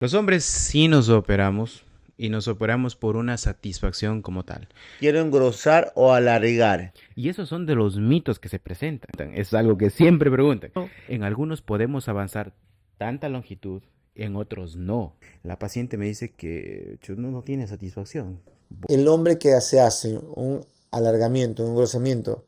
Los hombres sí nos operamos y nos operamos por una satisfacción como tal. Quiero engrosar o alargar. Y esos son de los mitos que se presentan. Es algo que siempre preguntan. En algunos podemos avanzar tanta longitud, en otros no. La paciente me dice que no tiene satisfacción. El hombre que se hace un alargamiento, un engrosamiento,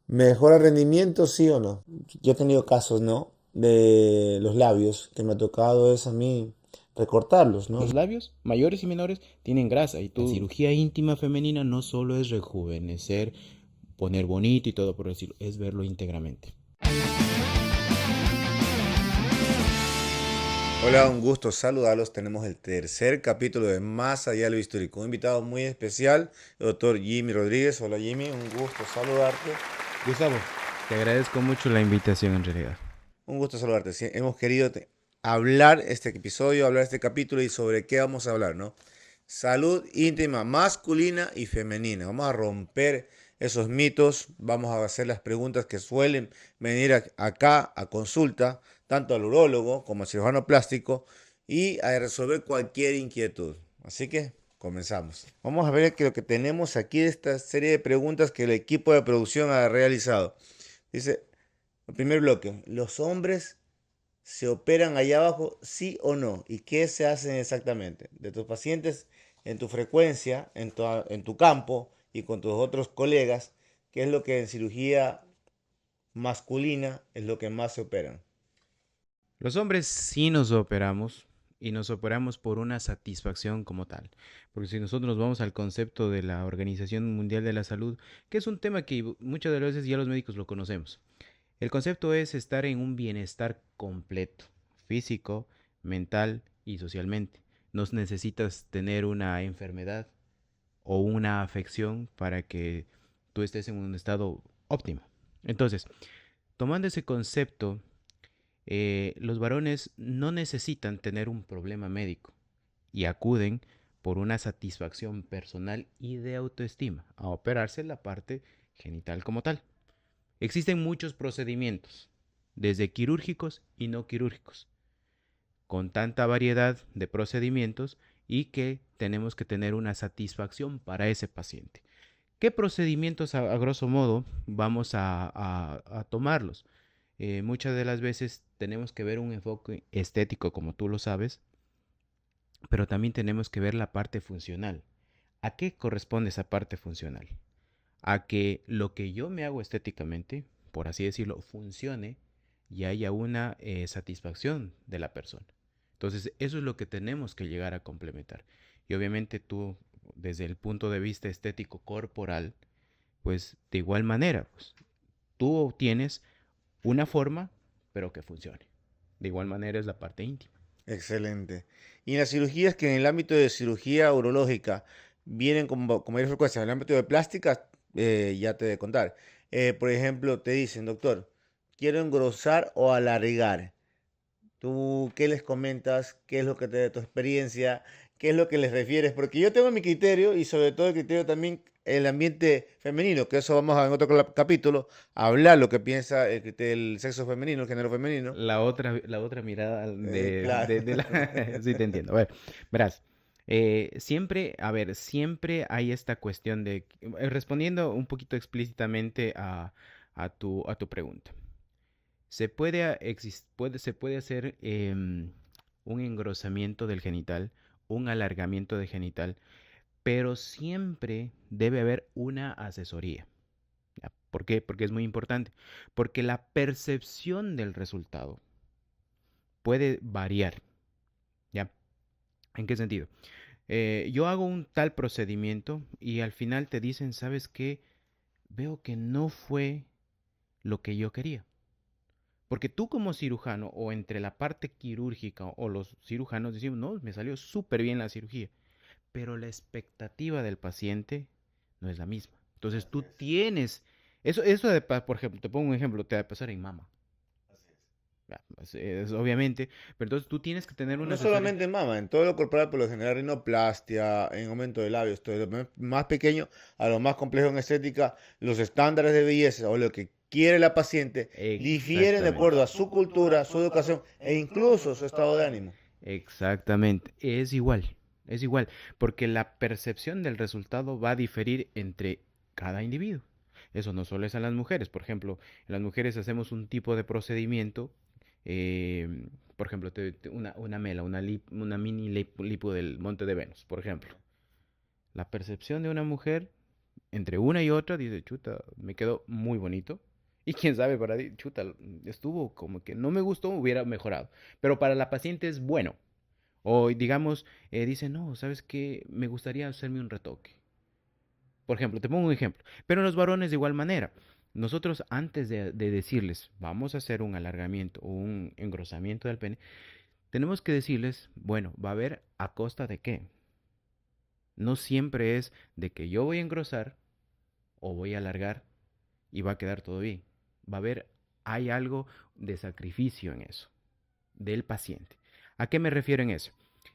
¿mejora rendimiento, sí o no? Yo he tenido casos, ¿no? De los labios, que me ha tocado es a mí recortarlos, ¿no? Los labios, mayores y menores, tienen grasa y la cirugía íntima femenina no solo es rejuvenecer, poner bonito y todo por decirlo, es verlo íntegramente. Hola, un gusto saludarlos. Tenemos el tercer capítulo de Más allá de lo histórico. Un invitado muy especial, el doctor Jimmy Rodríguez. Hola Jimmy, un gusto saludarte. Gustavo, te agradezco mucho la invitación en realidad. Un gusto saludarte. Sí, hemos querido hablar este episodio, hablar este capítulo y sobre qué vamos a hablar, ¿no? Salud íntima masculina y femenina. Vamos a romper esos mitos, vamos a hacer las preguntas que suelen venir acá a consulta, tanto al urólogo como al cirujano plástico, y a resolver cualquier inquietud. Así que comenzamos. Vamos a ver que lo que tenemos aquí, esta serie de preguntas que el equipo de producción ha realizado. Dice, el primer bloque, ¿los hombres se operan allá abajo, sí o no? ¿Y qué se hacen exactamente? De tus pacientes, en tu frecuencia, en tu campo y con tus otros colegas, ¿qué es lo que en cirugía masculina es lo que más se operan? Los hombres sí nos operamos y nos operamos por una satisfacción como tal. Porque si nosotros nos vamos al concepto de la Organización Mundial de la Salud, que es un tema que muchas de las veces ya los médicos lo conocemos. El concepto es estar en un bienestar completo, físico, mental y socialmente. No necesitas tener una enfermedad o una afección para que tú estés en un estado óptimo. Entonces, tomando ese concepto, los varones no necesitan tener un problema médico y acuden por una satisfacción personal y de autoestima a operarse la parte genital como tal. Existen muchos procedimientos, desde quirúrgicos y no quirúrgicos, con tanta variedad de procedimientos y que tenemos que tener una satisfacción para ese paciente. ¿Qué procedimientos a grosso modo vamos a tomarlos? Muchas de las veces tenemos que ver un enfoque estético, como tú lo sabes, pero también tenemos que ver la parte funcional. ¿A qué corresponde esa parte funcional? A que lo que yo me hago estéticamente, por así decirlo, funcione y haya una satisfacción de la persona. Entonces, eso es lo que tenemos que llegar a complementar. Y obviamente tú, desde el punto de vista estético corporal, pues de igual manera, pues tú obtienes una forma, pero que funcione. De igual manera es la parte íntima. Excelente. Y en las cirugías que en el ámbito de cirugía urológica vienen con mayor frecuencia, en el ámbito de plásticas, ya te he de contar. Por ejemplo, te dicen, doctor, quiero engrosar o alargar. ¿Tú qué les comentas? ¿Qué es lo que te da tu experiencia? ¿Qué es lo que les refieres? Porque yo tengo mi criterio y sobre todo el criterio también el ambiente femenino, que eso vamos a en otro capítulo, a hablar lo que piensa el sexo femenino, el género femenino. La otra mirada Claro. de la... Sí, te entiendo. A ver, verás, siempre, a ver, siempre hay esta cuestión de, respondiendo un poquito explícitamente a tu pregunta. Se puede hacer un engrosamiento del genital, un alargamiento de genital, pero siempre debe haber una asesoría. ¿Ya? ¿Por qué? Porque es muy importante. Porque la percepción del resultado puede variar. ¿Ya? ¿En qué sentido? Yo hago un tal procedimiento y al final te dicen, ¿sabes qué? Veo que no fue lo que yo quería. Porque tú como cirujano o entre la parte quirúrgica o los cirujanos decimos, no, me salió súper bien la cirugía, pero la expectativa del paciente no es la misma. Entonces Así tú es, tienes, por ejemplo, te pongo un ejemplo, te va a pasar en mama. así es. Obviamente, pero entonces tú tienes que tener Y una no asesoría. solamente en mama, en todo lo corporal, por lo general, rinoplastia, en aumento de labios, todo lo más pequeño a lo más complejo en estética, los estándares de belleza o lo que quiere la paciente difieren de Exactamente. acuerdo a su cultura, su educación e incluso su estado de ánimo. Exactamente, es igual, porque la percepción del resultado va a diferir entre cada individuo. Eso no solo es en las mujeres, por ejemplo, en las mujeres hacemos un tipo de procedimiento, por ejemplo, una mela, una mini lipo del Monte de Venus, por ejemplo. La percepción de una mujer entre una y otra dice, chuta, me quedó muy bonito. Y quién sabe, para chuta, estuvo como que no me gustó, hubiera mejorado. Pero para la paciente es bueno. O digamos, dice, no, ¿sabes qué? Me gustaría hacerme un retoque. Por ejemplo, te pongo un ejemplo. Pero en los varones de igual manera. Nosotros antes de decirles, vamos a hacer un alargamiento o un engrosamiento del pene, tenemos que decirles, bueno, va a haber a costa de qué. No siempre es de que yo voy a engrosar o voy a alargar y va a quedar todo bien. Va a haber, hay algo de sacrificio en eso, del paciente. ¿A qué me refiero en eso?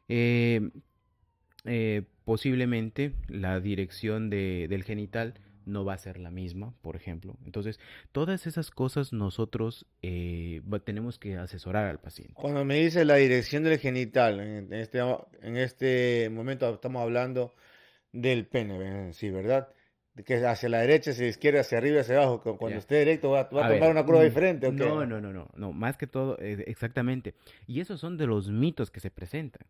Eh, Posiblemente la dirección del genital no va a ser la misma, por ejemplo. Entonces, todas esas cosas nosotros tenemos que asesorar al paciente. Cuando me dice la dirección del genital, en este momento estamos hablando del pene, sí, ¿verdad? De que hacia la derecha, hacia la izquierda, hacia arriba, hacia abajo. Cuando Ya. esté directo va a A tomar ver, una curva diferente, ¿o qué? no, no, no, no, no, más que todo, exactamente. Y esos son de los mitos que se presentan.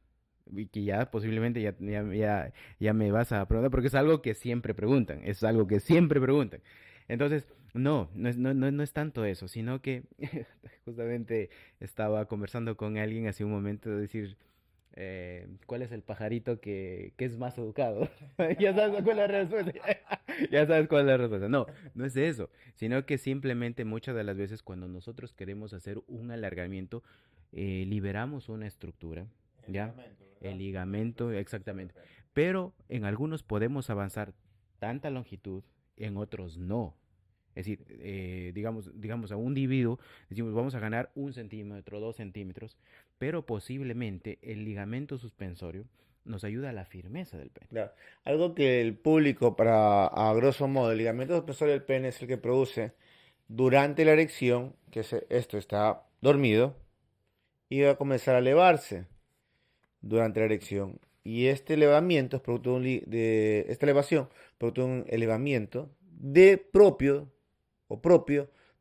Y que ya posiblemente ya me vas a preguntar, porque es algo que siempre preguntan, es algo que siempre preguntan. Entonces, no es tanto eso, sino que justamente estaba conversando con alguien hace un momento de decir, ¿cuál es el pajarito que es más educado? Ya sabes cuál es la respuesta. Ya sabes cuál es la respuesta. No, no es eso, sino que simplemente muchas de las veces cuando nosotros queremos hacer un alargamiento, liberamos una estructura, El ¿ya? ligamento, El ¿verdad? ligamento, exactamente. Perfecto. Pero en algunos podemos avanzar tanta longitud, en otros no. Es decir, digamos a un individuo, decimos vamos a ganar 1 centímetro, 2 centímetros, pero posiblemente el ligamento suspensorio nos ayuda a la firmeza del pene. Claro. Algo que el público, a grosso modo, el ligamento suspensorio del pene es el que produce durante la erección, esto está dormido, y va a comenzar a elevarse durante la erección. Y este elevamiento es producto de esta elevación, producto de un elevamiento de propio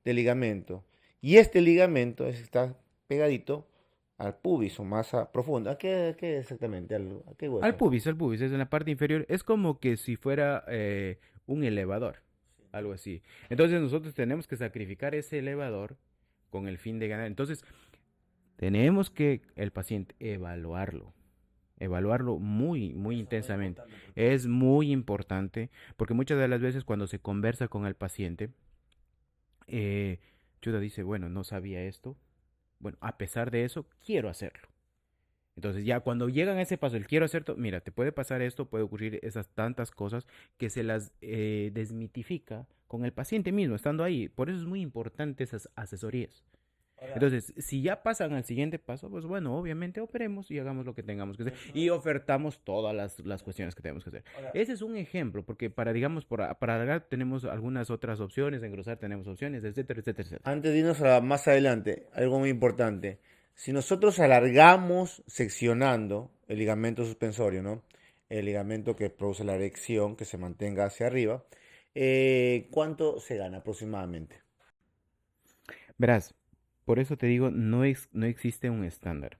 del ligamento. Y este ligamento está pegadito al pubis o masa profunda. ¿A qué exactamente? ¿A qué hueso? Al pubis, es en la parte inferior, es como que si fuera un elevador, algo así. Entonces nosotros tenemos que sacrificar ese elevador con el fin de ganar. Entonces tenemos que el paciente evaluarlo muy, muy Eso es muy intensamente. importante porque Es muy importante porque muchas de las veces cuando se conversa con el paciente, eh, Chuda dice, bueno, no sabía esto, bueno, a pesar de eso, quiero hacerlo. Entonces ya cuando llegan a ese paso, el quiero hacerlo, mira, te puede pasar esto, puede ocurrir esas tantas cosas que se las desmitifica con el paciente mismo, estando ahí. Por eso es muy importante esas asesorías. ahora, Entonces, si ya pasan al siguiente paso, pues bueno, obviamente operemos y hagamos lo que tengamos que hacer dentro y de- ofertamos todas las cuestiones que tenemos que hacer. ahora, Ese es un ejemplo, porque para, digamos, para alargar tenemos algunas otras opciones, engrosar tenemos opciones, etcétera, etcétera, etcétera. antes de irnos más adelante, algo muy importante. Si nosotros alargamos seccionando el ligamento suspensorio, ¿no? El ligamento que produce la erección, que se mantenga hacia arriba, ¿cuánto se gana aproximadamente? Verás, por eso te digo, no existe un estándar.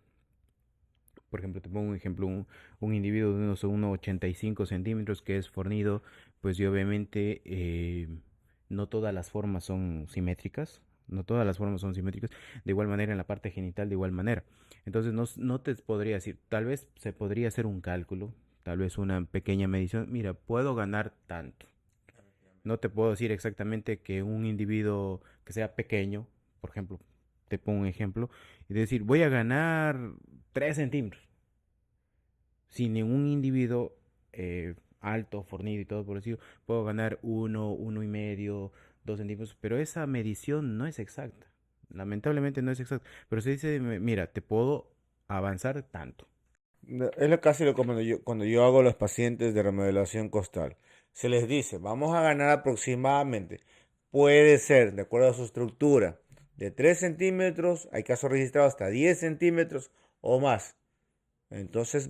Por ejemplo, te pongo un ejemplo, un individuo de unos 1,85 centímetros que es fornido, pues y obviamente no todas las formas son simétricas, no todas las formas son simétricas, de igual manera en la parte genital, de igual manera. Entonces no te podría decir, tal vez se podría hacer un cálculo, tal vez una pequeña medición, mira, puedo ganar tanto. No te puedo decir exactamente que un individuo que sea pequeño, por ejemplo, te pongo un ejemplo, y decir, voy a ganar 3 centímetros sin ningún individuo alto, fornido y todo por decirlo, puedo ganar 1,5, 2 centímetros, pero esa medición no es exacta. Lamentablemente no es exacta. Pero se dice, mira, te puedo avanzar tanto. No, es lo casi lo como cuando yo hago a los pacientes de remodelación costal. Se les dice, vamos a ganar aproximadamente, puede ser, de acuerdo a su estructura, de 3 centímetros, hay casos registrados hasta 10 centímetros o más. Entonces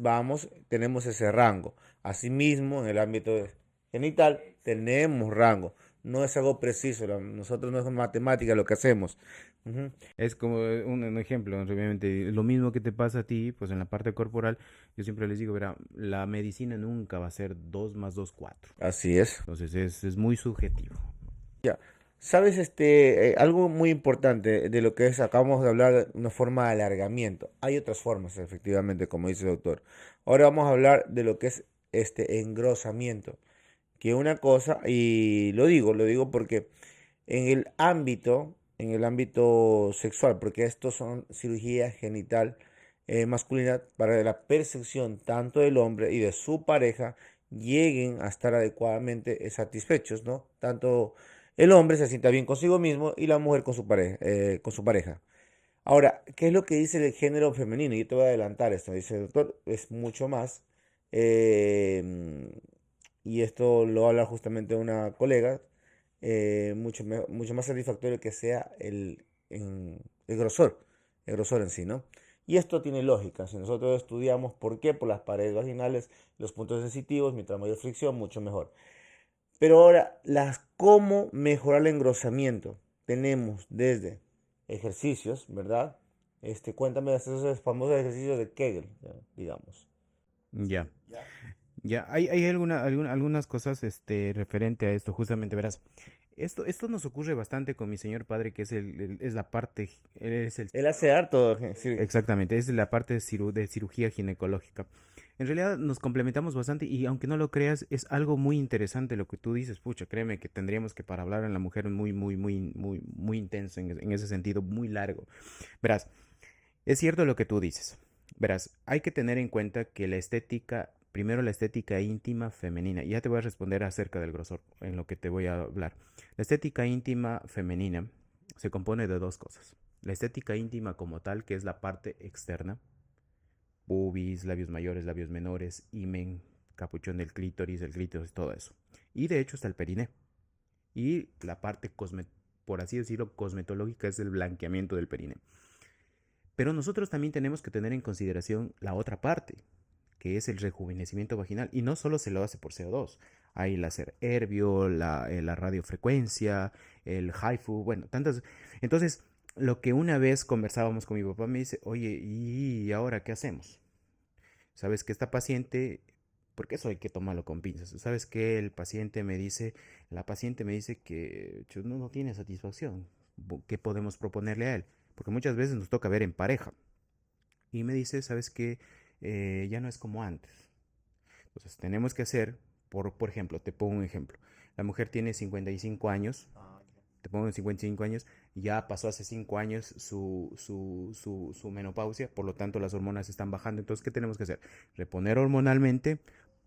tenemos ese rango. Asimismo, en el ámbito genital tenemos rango. No es algo preciso, nosotros no es matemática lo que hacemos. Ujú. Es como un ejemplo, obviamente, lo mismo que te pasa a ti, pues en la parte corporal, yo siempre les digo, verá, la medicina nunca va a ser 2 más 2 4. Así es. Entonces es muy subjetivo. Ya. Sabes, algo muy importante de lo que es, acabamos de hablar de una forma de alargamiento. Hay otras formas, efectivamente, como dice el doctor. Ahora vamos a hablar de lo que es este engrosamiento. Que una cosa, y lo digo porque en el ámbito sexual, porque estos son cirugía genital masculina para que la percepción tanto del hombre y de su pareja lleguen a estar adecuadamente satisfechos, ¿no? Tanto el hombre se sienta bien consigo mismo y la mujer con su pareja, con su pareja. Ahora, ¿qué es lo que dice el género femenino? Yo te voy a adelantar esto, dice el doctor, es mucho más. eh, y esto lo habla justamente una colega, mucho más satisfactorio que sea el grosor en sí, ¿no? Y esto tiene lógica. Si nosotros estudiamos por qué, por las paredes vaginales, los puntos sensitivos, mientras mayor fricción, mucho mejor. Pero ahora, cómo mejorar el engrosamiento. Tenemos desde ejercicios, ¿verdad? Cuéntame de esos famosos ejercicios de Kegel, ya, digamos. Ya, ya, hay algunas cosas referente a esto, justamente, verás. Esto nos ocurre bastante con mi señor padre, que es es la parte, él es el. Él hace harto, sí. Exactamente, es la parte de cirugía ginecológica. En realidad nos complementamos bastante y aunque no lo creas, es algo muy interesante lo que tú dices. Pucha, créeme que tendríamos que para hablar en la mujer muy intenso en ese sentido, muy largo. Verás, es cierto lo que tú dices. Verás, hay que tener en cuenta que la estética, primero la estética íntima femenina, y ya te voy a responder acerca del grosor en lo que te voy a hablar. La estética íntima femenina se compone de dos cosas. La estética íntima como tal, que es la parte externa, pubis, labios mayores, labios menores, himen, capuchón del clítoris, el clítoris, todo eso. Y de hecho está el periné. Y la parte, por así decirlo, cosmetológica es el blanqueamiento del periné. Pero nosotros también tenemos que tener en consideración la otra parte, que es el rejuvenecimiento vaginal. Y no solo se lo hace por CO2. Hay láser herbio, la radiofrecuencia, el HIFU, bueno, tantas. Entonces, lo que una vez conversábamos con mi papá me dice, oye, ¿y ahora qué hacemos? Sabes que esta paciente, porque eso hay que tomarlo con pinzas. Sabes que la paciente me dice que no tiene satisfacción. ¿Qué podemos proponerle a él? Porque muchas veces nos toca ver en pareja. Y me dice, ¿sabes qué? Ya no es como antes. Entonces tenemos que hacer, por ejemplo, te pongo un ejemplo. La mujer tiene 55 años, te pongo 55 años, ya pasó hace 5 años su menopausia, por lo tanto las hormonas están bajando. Entonces, ¿qué tenemos que hacer? Reponer hormonalmente,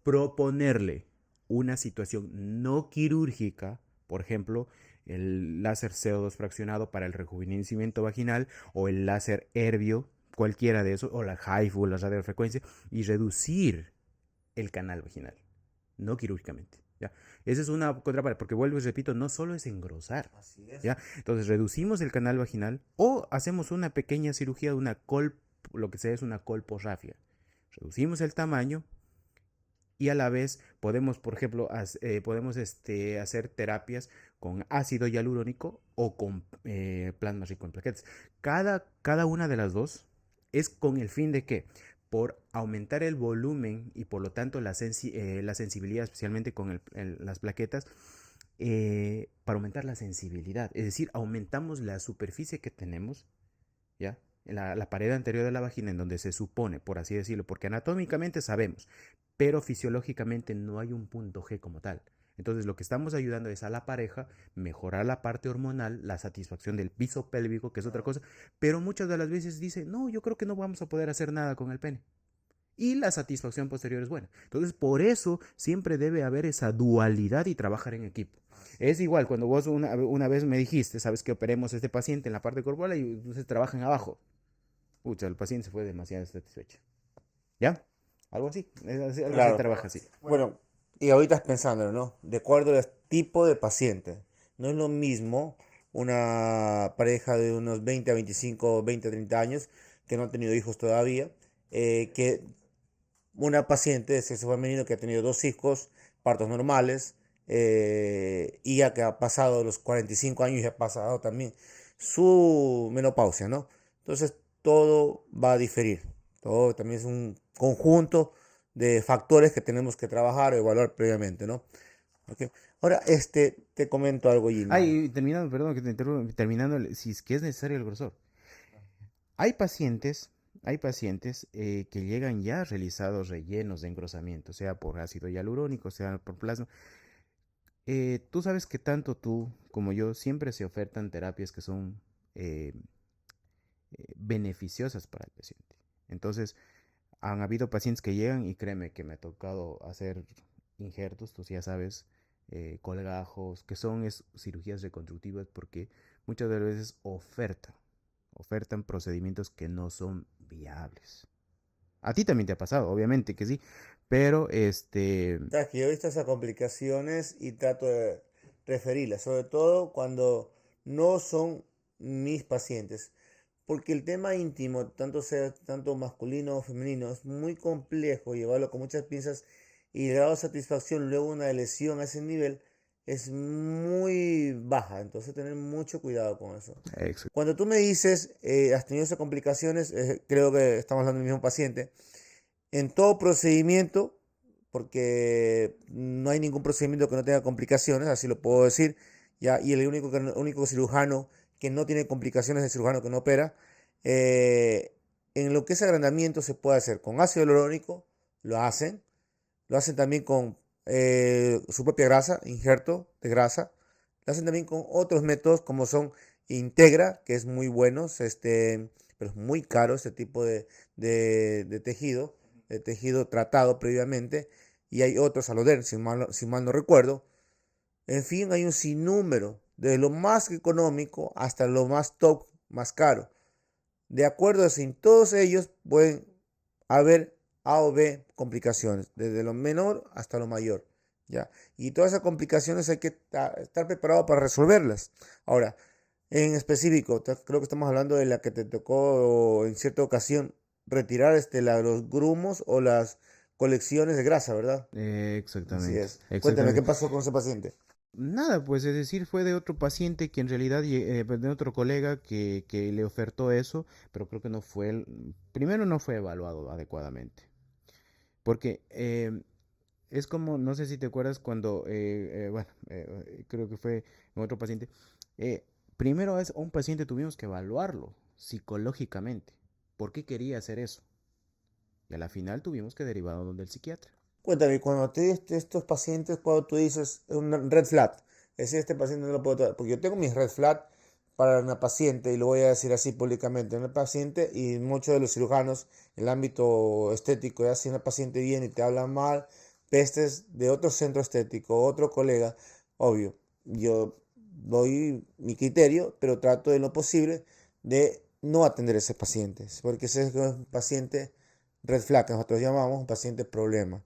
proponerle una situación no quirúrgica, por ejemplo, el láser CO2 fraccionado para el rejuvenecimiento vaginal o el láser herbio, cualquiera de esos, o la HIFU, la radiofrecuencia, y reducir el canal vaginal, no quirúrgicamente. ¿Ya? Esa es una contraparte, porque vuelvo y repito, no solo es engrosar. Así es. ¿Ya? Entonces reducimos el canal vaginal o hacemos una pequeña cirugía de lo que sea es una colporrafia. Reducimos el tamaño y a la vez podemos, por ejemplo, podemos hacer terapias con ácido hialurónico o con plasma rico en plaquetas. Cada una de las dos es con el fin de que, por aumentar el volumen y por lo tanto la sensibilidad, especialmente con las plaquetas, para aumentar la sensibilidad. Es decir, aumentamos la superficie que tenemos, ¿ya? La pared anterior de la vagina en donde se supone, por así decirlo, porque anatómicamente sabemos, pero fisiológicamente no hay un punto G como tal. Entonces lo que estamos ayudando es a la pareja mejorar la parte hormonal, la satisfacción del piso pélvico, que es otra cosa, pero muchas de las veces dice, no, yo creo que no vamos a poder hacer nada con el pene. Y la satisfacción posterior es buena. Entonces, por eso siempre debe haber esa dualidad y trabajar en equipo. Es igual, cuando vos una vez me dijiste, sabes que operemos a este paciente en la parte corporal y ustedes trabajan abajo. Pucha, el paciente se fue demasiado satisfecho. ¿Ya? Algo así. Algo se Claro. trabaja así. Bueno, y ahorita estás pensando, ¿no? De acuerdo al tipo de paciente. No es lo mismo una pareja de unos 20 a 25, 20 a 30 años que no ha tenido hijos todavía, que una paciente de sexo femenino que ha tenido dos hijos, partos normales, y ya que ha pasado los 45 años y ha pasado también su menopausia, ¿no? Entonces todo va a diferir. Todo también es un conjunto de factores que tenemos que trabajar o evaluar previamente, ¿no? Ok. Ahora, te comento algo, Gino. Ay, terminando, perdón que te interrumpa, terminando, si es que es necesario el grosor. Hay pacientes, hay pacientes que llegan ya realizados rellenos de engrosamiento, sea por ácido hialurónico, sea por plasma. Tú sabes que tanto tú como yo siempre se ofertan terapias que son eh, beneficiosas para el paciente. Entonces, han habido pacientes que llegan y créeme que me ha tocado hacer injertos, tú ya sabes, colgajos, que son cirugías reconstructivas porque muchas de las veces ofertan procedimientos que no son viables. A ti también te ha pasado, obviamente que sí, pero Sabes que yo he visto esas complicaciones y trato de referirlas, sobre todo cuando no son mis pacientes, porque el tema íntimo, tanto sea tanto masculino o femenino, es muy complejo llevarlo con muchas pinzas y el grado de satisfacción luego de una lesión a ese nivel es muy baja, entonces tener mucho cuidado con eso. ex- Cuando tú me dices, has tenido esas complicaciones, creo que estamos hablando del mismo paciente. En todo procedimiento, porque no hay ningún procedimiento que no tenga complicaciones, así lo puedo decir, ya, y el único cirujano que no tiene complicaciones es el cirujano que no opera. Eh, en lo que es agrandamiento se puede hacer con ácido hialurónico, lo hacen también con su propia grasa, injerto de grasa, lo hacen también con otros métodos como son Integra, que es muy bueno, pero es muy caro este tipo de tejido, de tejido tratado previamente, y hay otros, Aloder, si mal no recuerdo. En fin, hay un sinnúmero, de lo más económico hasta lo más top, más caro. De acuerdo a eso, en todos ellos pueden haber A o B complicaciones, desde lo menor hasta lo mayor, ¿ya? Y todas esas complicaciones hay que estar preparado para resolverlas. Ahora, en específico, creo que estamos hablando de la que te tocó en cierta ocasión retirar los grumos o las colecciones de grasa, ¿verdad? Así exactamente, es. Cuéntame, ¿qué exactamente. pasó con ese paciente? Nada, pues es decir, fue de otro paciente que en realidad, pues, de otro colega que le ofertó eso, pero creo que no fue, primero no fue evaluado adecuadamente, porque es como, no sé si te acuerdas cuando, bueno, creo que fue en otro paciente, eh, primero a un paciente tuvimos que evaluarlo psicológicamente, ¿por qué quería hacer eso? Y a la final tuvimos que derivarlo donde el psiquiatra. Cuéntame, cuando te diste estos pacientes, cuando tú dices un red flag, es decir, este paciente no lo puedo tratar, porque yo tengo mis red flag para una paciente, y lo voy a decir así públicamente, una paciente, y muchos de los cirujanos, en el ámbito estético, ya si una paciente viene y te habla mal, pestes de otro centro estético, otro colega, obvio, yo doy mi criterio, pero trato de lo posible de no atender a ese paciente, porque ese es un paciente red flag, que nosotros llamamos un paciente problema.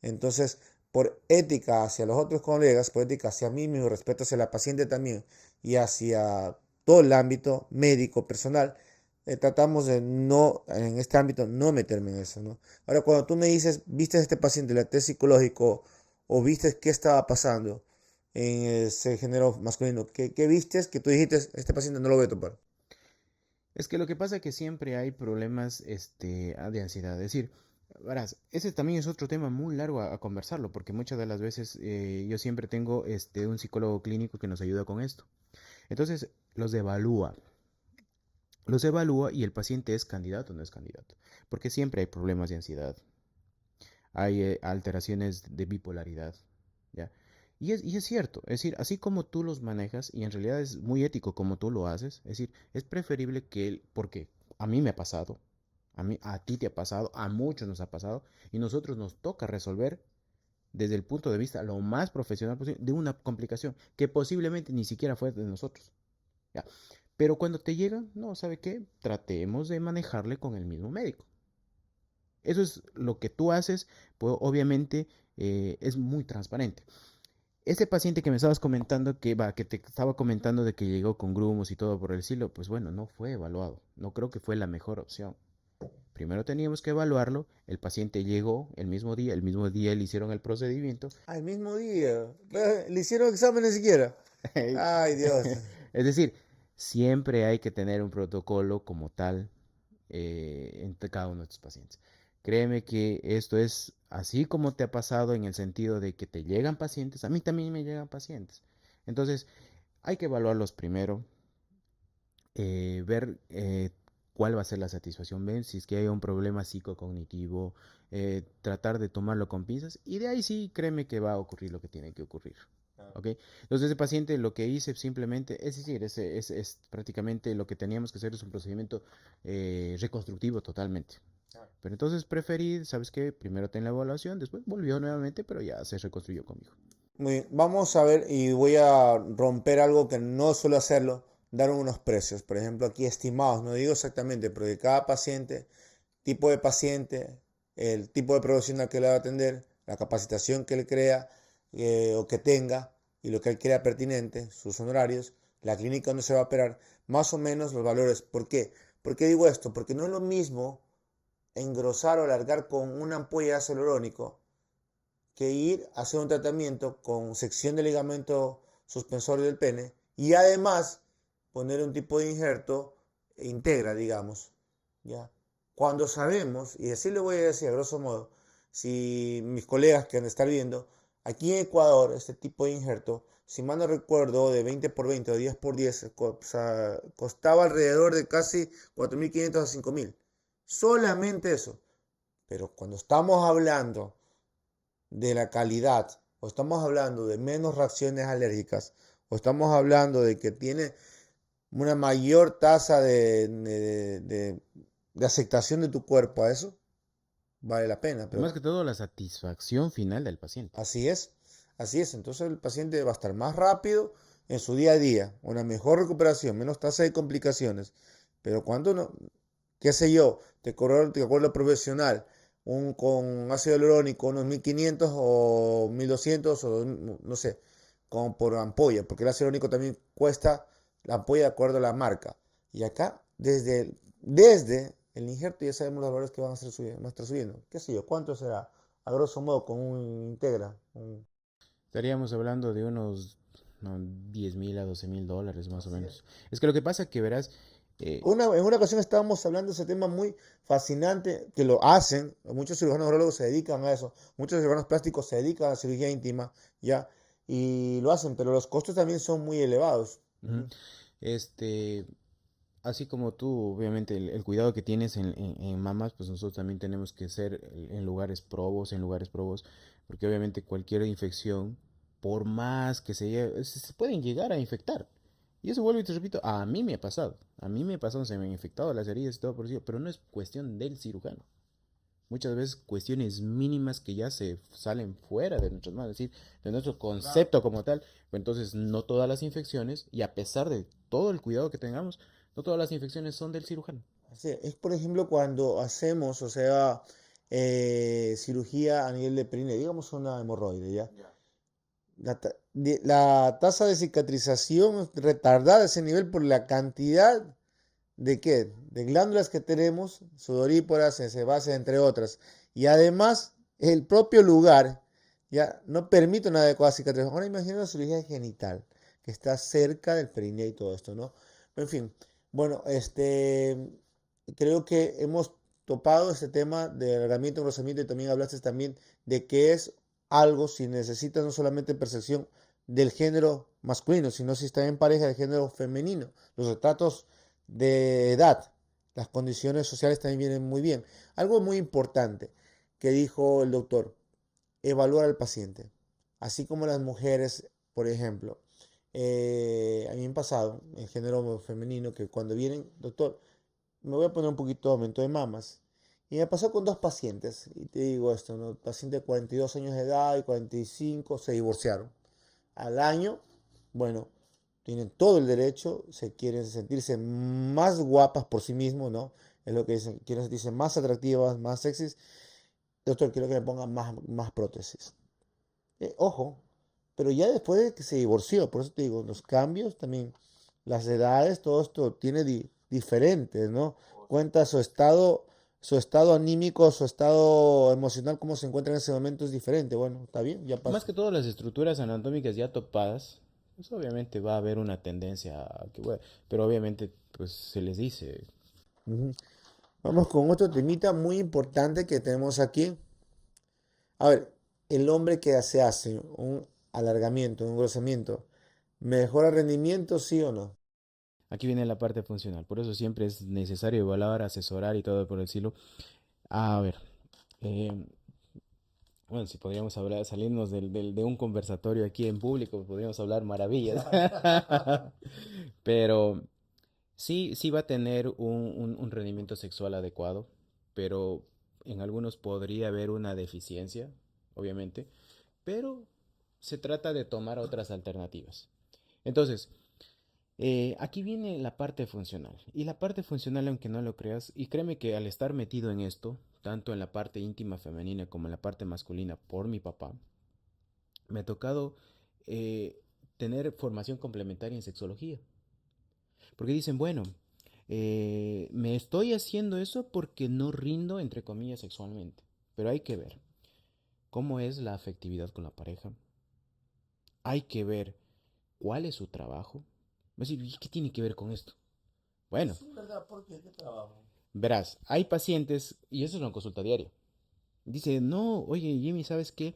Entonces, por ética hacia los otros colegas, por ética hacia mí mismo, respeto hacia la paciente también y hacia todo el ámbito médico, personal, tratamos de no, en este ámbito, no meterme en eso, ¿no? Ahora, cuando tú me dices, viste a este paciente, el test psicológico, o viste qué estaba pasando en ese género masculino, ¿qué vistes que tú dijiste, este paciente no lo voy a topar? Es que lo que pasa es que siempre hay problemas de ansiedad. Es decir, verás, ese también es otro tema muy largo a conversarlo, porque muchas de las veces yo siempre tengo un psicólogo clínico que nos ayuda con esto. Entonces, los evalúa y el paciente es candidato o no es candidato, porque siempre hay problemas de ansiedad, hay alteraciones de bipolaridad, ¿ya? Y es cierto, es decir, así como tú los manejas, y en realidad es muy ético como tú lo haces, es decir, es preferible que él, porque a mí me ha pasado, a ti te ha pasado, a muchos nos ha pasado, y nosotros nos toca resolver desde el punto de vista lo más profesional posible de una complicación que posiblemente ni siquiera fue de nosotros, ¿ya? Pero cuando te llegan, no, ¿sabe qué? Tratemos de manejarle con el mismo médico. Eso es lo que tú haces, pues obviamente es muy transparente. Ese paciente que me estabas comentando, que te estaba comentando de que llegó con grumos y todo por el estilo, pues bueno, no fue evaluado. No creo que fue la mejor opción. primero teníamos que evaluarlo, el paciente llegó el mismo día le hicieron el procedimiento. Al mismo día. Le hicieron examen ni siquiera. Ay, Dios. Es decir, siempre hay que tener un protocolo como tal entre cada uno de tus pacientes. Créeme que esto es así como te ha pasado en el sentido de que te llegan pacientes, a mí también me llegan pacientes. Entonces, hay que evaluarlos primero, ver cuál va a ser la satisfacción, ver si es que hay un problema psicocognitivo, tratar de tomarlo con pinzas y de ahí sí, créeme que va a ocurrir lo que tiene que ocurrir. ¿Ok? Entonces, ese paciente lo que hice simplemente, es decir, es prácticamente lo que teníamos que hacer es un procedimiento reconstructivo totalmente. Pero entonces preferí, ¿sabes qué? Primero ten la evaluación, después volvió nuevamente, pero ya se reconstruyó conmigo. Muy bien, vamos a ver y voy a romper algo que no suelo hacerlo, dar unos precios. Por ejemplo, aquí estimados, no digo exactamente, pero de cada paciente, tipo de paciente, el tipo de profesional que le va a atender, la capacitación que él crea o que tenga y lo que él crea pertinente, sus honorarios, la clínica donde se va a operar, más o menos los valores. ¿Por qué? ¿Por qué digo esto? Porque no es lo mismo engrosar o alargar con una ampolla de ácido hialurónico que ir a hacer un tratamiento con sección de ligamento suspensorio del pene y además poner un tipo de injerto integra, digamos, ¿ya? Cuando sabemos, y así le voy a decir a grosso modo, si mis colegas que han de estar viendo, aquí en Ecuador este tipo de injerto, si mal no recuerdo, de 20 por 20 o 10 por 10, costaba alrededor de casi 4.500 a 5.000. Solamente eso. Pero cuando estamos hablando de la calidad, o estamos hablando de menos reacciones alérgicas, o estamos hablando de que tiene una mayor tasa de aceptación de tu cuerpo a eso, vale la pena. Y más Pero que todo la satisfacción final del paciente. así es, así es. Entonces el paciente va a estar más rápido en su día a día, una mejor recuperación, menos tasa de complicaciones. Pero cuando no, qué sé yo, te acuerdo profesional, con ácido hialurónico, unos 1.500 o 1.200 o no sé, como por ampolla, porque el ácido hialurónico también cuesta la ampolla de acuerdo a la marca. Y acá, desde el injerto ya sabemos los valores que van a estar subiendo. ¿Qué sé yo? ¿Cuánto será? A grosso modo, con un Integra. Estaríamos hablando de unos no, 10.000 a $12.000 más o Así es. menos. Es que lo que pasa que verás, eh, En una ocasión estábamos hablando de ese tema muy fascinante, que lo hacen, muchos cirujanos urólogos se dedican a eso, muchos cirujanos plásticos se dedican a la cirugía íntima, ¿ya? Y lo hacen, pero los costos también son muy elevados. ujú, Ujú. este, así como tú, obviamente, el cuidado que tienes en mamas, pues nosotros también tenemos que ser en lugares probos, porque obviamente cualquier infección, por más que se pueden llegar a infectar. Y eso vuelvo y te repito, a mí me ha pasado, se me han infectado las heridas y todo por eso, pero no es cuestión del cirujano. Muchas veces cuestiones mínimas que ya se salen fuera de nuestras manos, es decir, de nuestro concepto como tal. Pues entonces, no todas las infecciones, y a pesar de todo el cuidado que tengamos, no todas las infecciones son del cirujano. Así es, por ejemplo, cuando hacemos, o sea, cirugía a nivel de perine, digamos una hemorroide, ¿ya? La tasa de cicatrización es retardada a ese nivel por la cantidad ¿de qué? De glándulas que tenemos, sudoríparas, sebáceas, entre otras. Y además, el propio lugar ya no permite una adecuada cicatrización. Ahora imagina una cirugía genital, que está cerca del perineo y todo esto, ¿no? En fin, bueno, creo que hemos topado este tema de alargamiento, engrosamiento y también hablaste también de que es algo si necesitas no solamente percepción del género masculino, sino si está en pareja del género femenino. Los retratos de edad, las condiciones sociales también vienen muy bien. Algo muy importante que dijo el doctor, evaluar al paciente. Así como las mujeres, por ejemplo, a mí me ha pasado, en género femenino, que cuando vienen, doctor, me voy a poner un poquito de aumento de mamas. Y me pasó con dos pacientes, y te digo esto, ¿no? Paciente de 42 años de edad y 45 se divorciaron. Al año, bueno, tienen todo el derecho, se quieren sentirse más guapas por sí mismos, ¿no? Es lo que dicen, quieren sentirse más atractivas, más sexys. Doctor, quiero que me pongan más prótesis. Ojo, pero ya después de que se divorció, por eso te digo, los cambios también, las edades, todo esto tiene diferentes, ¿no? Cuenta su estado su estado anímico, su estado emocional, cómo se encuentra en ese momento es diferente. Bueno, está bien, ya Más pasa. que todo las estructuras anatómicas ya topadas, pues obviamente va a haber una tendencia a que, bueno, pero obviamente pues se les dice. Ujú. Vamos con otro temita muy importante que tenemos aquí. A ver, el hombre que se hace un alargamiento, un engrosamiento, ¿mejora rendimiento, sí o no? Aquí viene la parte funcional, por eso siempre es necesario evaluar, asesorar y todo por decirlo. A ver, eh, bueno, si podríamos hablar, salirnos de un conversatorio aquí en público, podríamos hablar maravillas. Pero sí va a tener un rendimiento sexual adecuado, pero en algunos podría haber una deficiencia, obviamente, pero se trata de tomar otras alternativas. Entonces, aquí viene la parte funcional. Y la parte funcional, aunque no lo creas, y créeme que al estar metido en esto, tanto en la parte íntima femenina como en la parte masculina por mi papá, me ha tocado eh, tener formación complementaria en sexología. Porque dicen, bueno, me estoy haciendo eso porque no rindo, entre comillas, sexualmente. Pero hay que ver cómo es la afectividad con la pareja. Hay que ver cuál es su trabajo. Va a decir, ¿y qué tiene que ver con esto? Bueno, Sí, ¿verdad? ¿Por qué? ¿Qué trabajo? verás, hay pacientes, y eso es una consulta diaria. Dice, no, oye Jimmy, ¿sabes qué?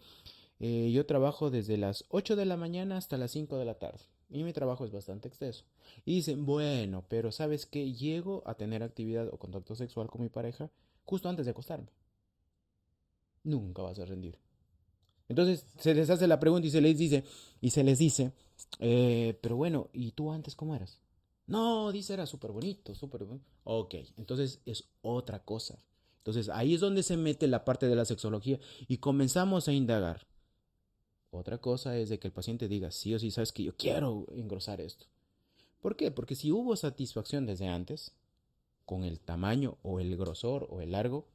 Yo trabajo desde las 8 de la mañana hasta las 5 de la tarde. Y mi trabajo es bastante extenso. Y dicen, bueno, pero ¿sabes qué? Llego a tener actividad o contacto sexual con mi pareja justo antes de acostarme. Nunca vas a rendir. Entonces se les hace la pregunta y se les dice, pero bueno, ¿y tú antes cómo eras? No, dice, era súper bonito, súper bonito. Ok, entonces es otra cosa. Entonces ahí es donde se mete la parte de la sexología y comenzamos a indagar. Otra cosa es de que el paciente diga, sí o sí, sabes que yo quiero engrosar esto. ¿Por qué? Porque si hubo satisfacción desde antes, con el tamaño o el grosor o el largo,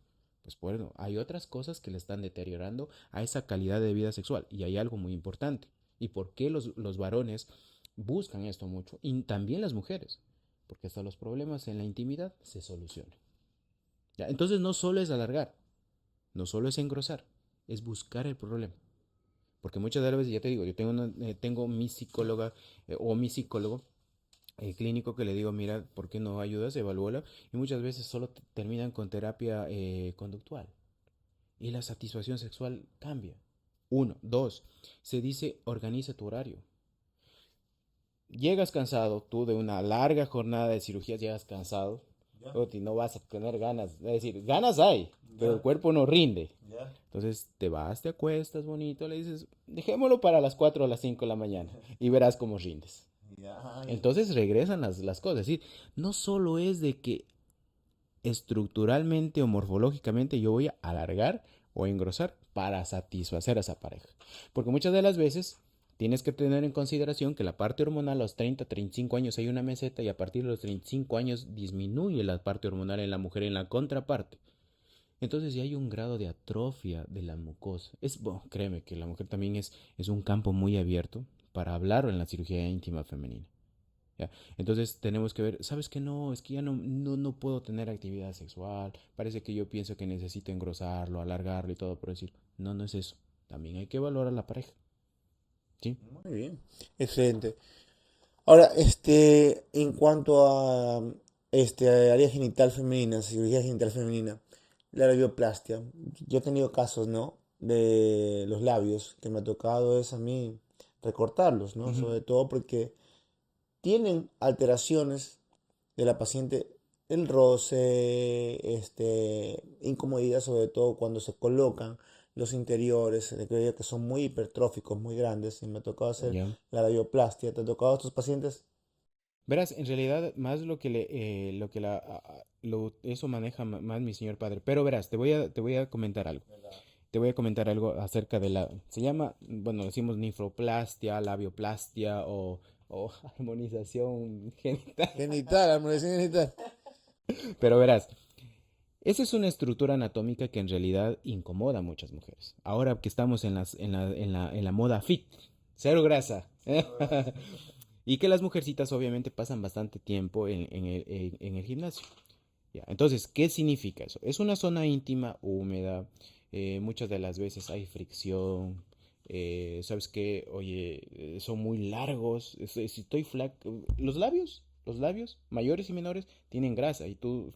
pues bueno, hay otras cosas que le están deteriorando a esa calidad de vida sexual. Y hay algo muy importante. ¿Y por qué los varones buscan esto mucho? Y también las mujeres. Porque hasta los problemas en la intimidad se solucionan. ¿Ya? Entonces no solo es alargar, no solo es engrosar, es buscar el problema. Porque muchas de las veces, ya te digo, yo tengo mi psicóloga o mi psicólogo clínico que le digo, mira, ¿por qué no ayudas? Evalúala. Y muchas veces solo terminan con terapia conductual. Y la satisfacción sexual cambia. Uno. Dos. Se dice, organiza tu horario. Llegas cansado, tú de una larga jornada de cirugías llegas cansado. Ya, Y no vas a tener ganas. Es decir, ganas hay, pero el ya, cuerpo no rinde. ya, Entonces te vas, te acuestas bonito, le dices, dejémoslo para las 4 o las 5 de la mañana y verás cómo rindes. ya. Entonces regresan las cosas. Es decir, no solo es de que estructuralmente o morfológicamente yo voy a alargar o engrosar para satisfacer a esa pareja. Porque muchas de las veces tienes que tener en consideración que la parte hormonal a los 30, 35 años hay una meseta y a partir de los 35 años disminuye la parte hormonal en la mujer en la contraparte. Entonces ya hay un grado de atrofia de la mucosa. Bueno, créeme que la mujer también es un campo muy abierto para hablar en la cirugía íntima femenina. ¿Ya? Entonces tenemos que ver, ¿sabes qué? No, es que ya no puedo tener actividad sexual. Parece que yo pienso que necesito engrosarlo, alargarlo y todo por decir. No, no es eso. También hay que valorar a la pareja. ¿Sí? Muy bien, excelente. Ahora, en cuanto a área genital femenina, cirugía genital femenina, la labioplastia, yo he tenido casos, ¿no? De los labios, que me ha tocado es a mí recortarlos, ¿no? Ujú. Sobre todo porque tienen alteraciones de la paciente, el roce, incomodidad, sobre todo cuando se colocan los interiores, que son muy hipertróficos, muy grandes, y me ha tocado hacer Ya. la labioplastia. ¿Te ha tocado a estos pacientes? Verás, en realidad, más lo que eso maneja más mi señor padre. Pero verás, te voy a comentar algo. Te voy a comentar algo acerca de se llama, bueno, decimos nifroplastia, labioplastia o armonización genital. Genital, armonización genital. Pero verás, esa es una estructura anatómica que en realidad incomoda a muchas mujeres. Ahora que estamos en la moda fit, cero grasa. Y que las mujercitas obviamente pasan bastante tiempo en el gimnasio. Ya, entonces, ¿qué significa eso? Es una zona íntima, húmeda, muchas de las veces hay fricción, ¿sabes qué? Oye, son muy largos, si estoy flaco, los labios, mayores y menores, tienen grasa y tú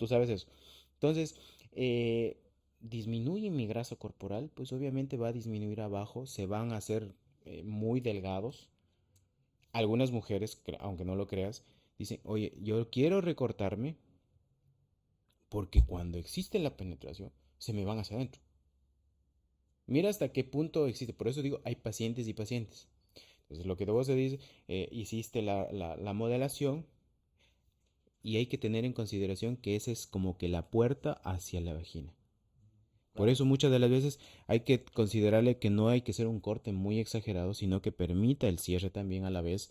sabes eso. Entonces, eh, disminuye mi grasa corporal, pues obviamente va a disminuir abajo, se van a hacer muy delgados. Algunas mujeres, aunque no lo creas, dicen, oye, yo quiero recortarme porque cuando existe la penetración, se me van hacia adentro. Mira hasta qué punto existe. Por eso digo, hay pacientes y pacientes. Entonces, lo que vos se dice, hiciste la modelación y hay que tener en consideración que esa es como que la puerta hacia la vagina. Por Claro. eso muchas de las veces hay que considerarle que no hay que ser un corte muy exagerado, sino que permita el cierre también a la vez.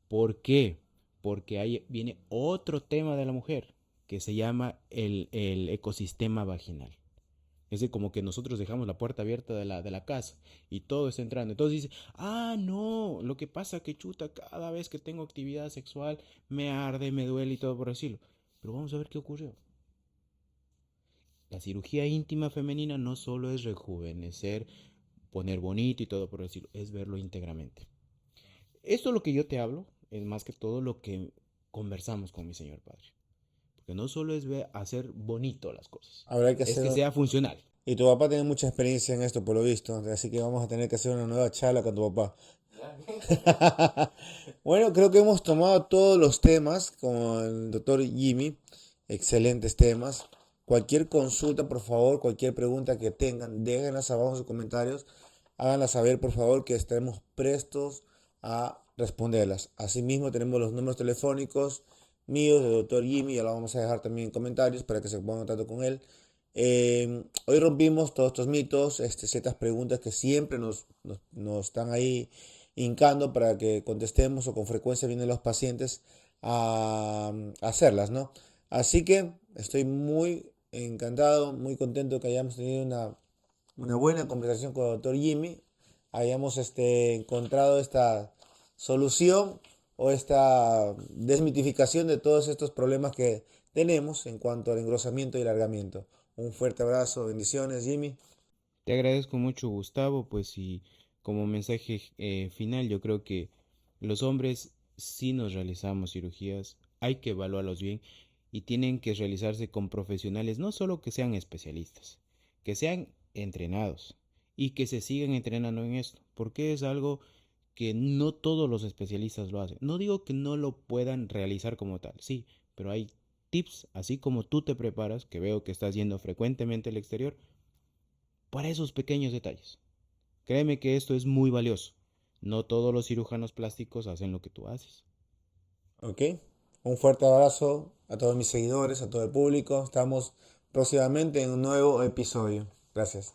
¿Por qué? Porque ahí viene otro tema de la mujer, que se llama el ecosistema vaginal. Es decir, como que nosotros dejamos la puerta abierta de la casa y todo está entrando. Entonces dice, ah, no, lo que pasa que chuta, cada vez que tengo actividad sexual me arde, me duele y todo por decirlo. Pero vamos a ver qué ocurrió. La cirugía íntima femenina no solo es rejuvenecer, poner bonito y todo por decirlo, es verlo íntegramente. Esto lo que yo te hablo es más que todo lo que conversamos con mi señor padre. Porque no solo es ver, hacer bonito las cosas, Habrá que es hacer. que sea funcional. Y tu papá tiene mucha experiencia en esto, por lo visto, así que vamos a tener que hacer una nueva charla con tu papá. Bueno, creo que hemos tomado todos los temas con el doctor Jimmy. Excelentes temas. Cualquier consulta, por favor, cualquier pregunta que tengan, déjenlas abajo en sus comentarios. Háganlas saber, por favor, que estaremos prestos a responderlas. Asimismo, tenemos los números telefónicos míos del doctor Jimmy, ya lo vamos a dejar también en comentarios para que se pongan en contacto con él. Hoy rompimos todos estos mitos, ciertas preguntas que siempre nos están ahí hincando para que contestemos o con frecuencia vienen los pacientes a hacerlas, ¿no? Así que estoy muy encantado, muy contento que hayamos tenido una buena conversación con el doctor Jimmy, hayamos encontrado esta solución o esta desmitificación de todos estos problemas que tenemos en cuanto al engrosamiento y alargamiento. Un fuerte abrazo, bendiciones, Jimmy. Te agradezco mucho, Gustavo, pues y como mensaje final, yo creo que los hombres si nos realizamos cirugías, hay que evaluarlos bien y tienen que realizarse con profesionales, no solo que sean especialistas, que sean entrenados y que se sigan entrenando en esto, porque es algo que no todos los especialistas lo hacen. No digo que no lo puedan realizar como tal, sí, pero hay tips, así como tú te preparas, que veo que estás yendo frecuentemente al exterior, para esos pequeños detalles. Créeme que esto es muy valioso. No todos los cirujanos plásticos hacen lo que tú haces. ¿Ok? Un fuerte abrazo a todos mis seguidores, a todo el público. Estamos próximamente en un nuevo episodio. Gracias.